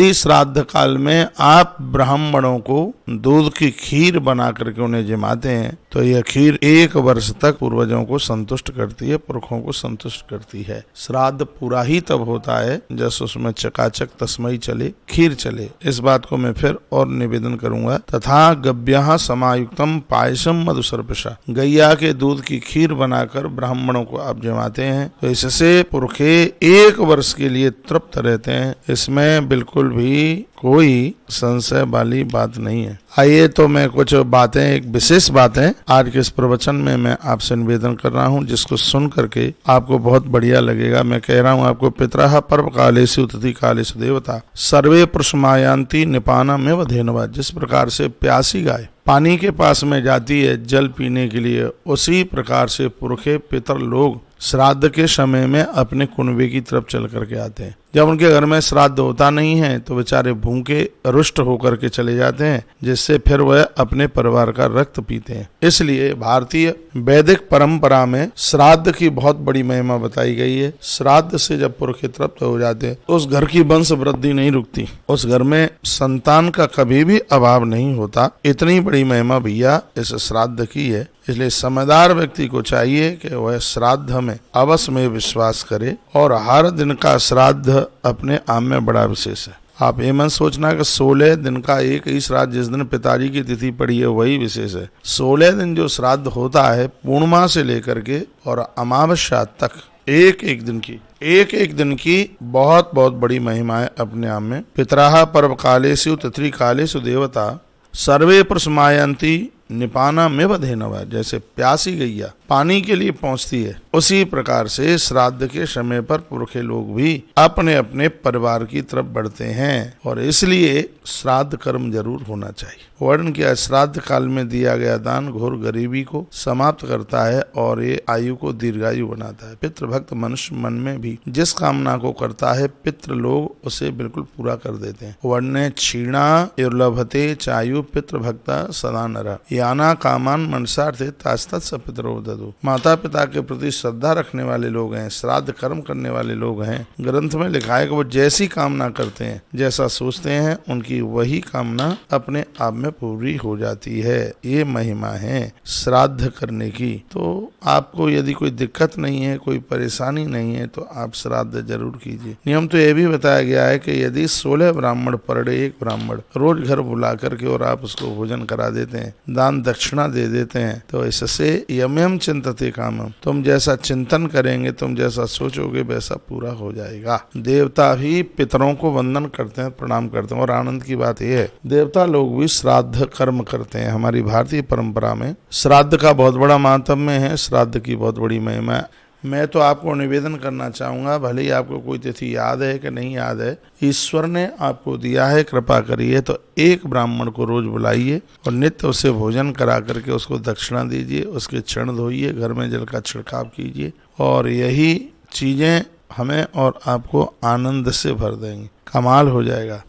इस श्राद्ध काल में आप ब्राह्मणों को दूध की खीर बना करके उन्हें जिमाते हैं तो यह खीर 1 वर्ष तक पूर्वजों को संतुष्ट करती है, पुरखों को संतुष्ट करती है। श्राद्ध पूरा ही तब होता है जब उसमें चकाचक तस्मई चले, खीर चले। इस बात को मैं फिर और निवेदन करूंगा। तथा गव्यः समायुक्तम पायसम मधुसर्पशा, गैया के दूध की खीर बनाकर ब्राह्मणों को आप जमाते हैं तो इससे पुरखे 1 वर्ष के लिए तृप्त रहते हैं। इसमें बिल्कुल भी कोई संशय वाली बात नहीं है। आइए तो मैं कुछ बातें, एक विशेष बातें आज के इस प्रवचन में मैं आपसे निवेदन कर रहा हूं, जिसको सुन करके आपको बहुत बढ़िया लगेगा। मैं कह रहा हूं आपको, पितरः पर्व कालेषु तिथि कालेषु देवता सर्वे पुरुषमायांति निपानमेव धेनवा। जिस प्रकार से प्यासी गाय पानी के पास में जाती है जल पीने के लिए, उसी प्रकार से पुरखे पितर लोग श्राद्ध के समय में अपने कुनबे की तरफ चल करके आते हैं। जब उनके घर में श्राद्ध होता नहीं है तो बेचारे भूखे रुष्ट होकर के चले जाते हैं, जिससे फिर वह अपने परिवार का रक्त पीते हैं। इसलिए भारतीय वैदिक परंपरा में श्राद्ध की बहुत बड़ी महिमा बताई गई है। श्राद्ध से जब पुरखे तृप्त हो जाते हैं उस घर की वंश वृद्धि नहीं रुकती, उस घर में संतान का कभी भी अभाव नहीं होता। इतनी बड़ी महिमा भैया इस श्राद्ध की है। इसलिए समझदार व्यक्ति को चाहिए कि वह श्राद्ध में अवश्य में विश्वास करे और हर दिन का श्राद्ध अपने आप में बड़ा विशेष है। आप ये मत सोचना कि 16 दिन का एक ही श्राद्ध, जिस दिन पिताजी की तिथि पड़ी है वही विशेष है। 16 दिन जो श्राद्ध होता है पूर्णिमा से लेकर के और अमावस्या तक एक एक दिन की बहुत बहुत बड़ी महिमा है अपने आप में। पितरः पर्व कालेषु तिथि कालेषु देवता सर्वे पुरुषमायन्ति निपानमेव धेनवा। जैसे प्यासी गैया पानी के लिए पहुंचती है, उसी प्रकार से श्राद्ध के समय पर पुरखे लोग भी अपने अपने परिवार की तरफ बढ़ते हैं और इसलिए श्राद्ध कर्म जरूर होना चाहिए। वर्णन किया, श्राद्ध काल में दिया गया दान घोर गरीबी को समाप्त करता है और ये आयु को दीर्घायु बनाता है। पितृभक्त मनुष्य मन में भी जिस कामना को करता है पितृ लोग उसे बिल्कुल पूरा कर देते हैं। वर्ण क्षीणा लभते चायु पितृभक्ता सदा नरः याना कामान मनसार्थे तास्तत्स पितरो ददु। माता पिता के प्रति श्रद्धा रखने वाले लोग हैं, श्राद्ध कर्म करने वाले लोग हैं। ग्रंथ में लिखा है कि वो जैसी कामना करते हैं, जैसा सोचते हैं, उनकी वही कामना अपने आप में पूरी हो जाती है। ये महिमा है श्राद्ध करने की। तो आपको यदि कोई दिक्कत नहीं है, कोई परेशानी नहीं है तो आप श्राद्ध जरूर कीजिए। नियम तो यह भी बताया गया है कि यदि 16 ब्राह्मण पर डे एक ब्राह्मण रोज घर बुला करके और आप उसको भोजन करा देते हैं, दान दक्षिणा दे देते हैं, तो इससे यम्यम चिंतते कामम, तुम जैसा चिंतन करेंगे, तुम जैसा सोचोगे वैसा पूरा हो जाएगा। देवता भी पितरों को वंदन करते हैं, प्रणाम करते हैं। और आनंद की बात यह है देवता लोग भी श्राद्ध कर्म करते हैं। हमारी भारतीय परंपरा में श्राद्ध का बहुत बड़ा महात्म्य है, श्राद्ध की बहुत बड़ी महिमा है। मैं तो आपको निवेदन करना चाहूंगा, भले ही आपको कोई तिथि याद है कि नहीं याद है, ईश्वर ने आपको दिया है, कृपा करिए तो एक ब्राह्मण को रोज बुलाइए और नित्य उसे भोजन करा करके उसको दक्षिणा दीजिए, उसके चरण धोइए, घर में जल का छिड़काव कीजिए और यही चीजें हमें और आपको आनंद से भर देंगी। कमाल हो जाएगा।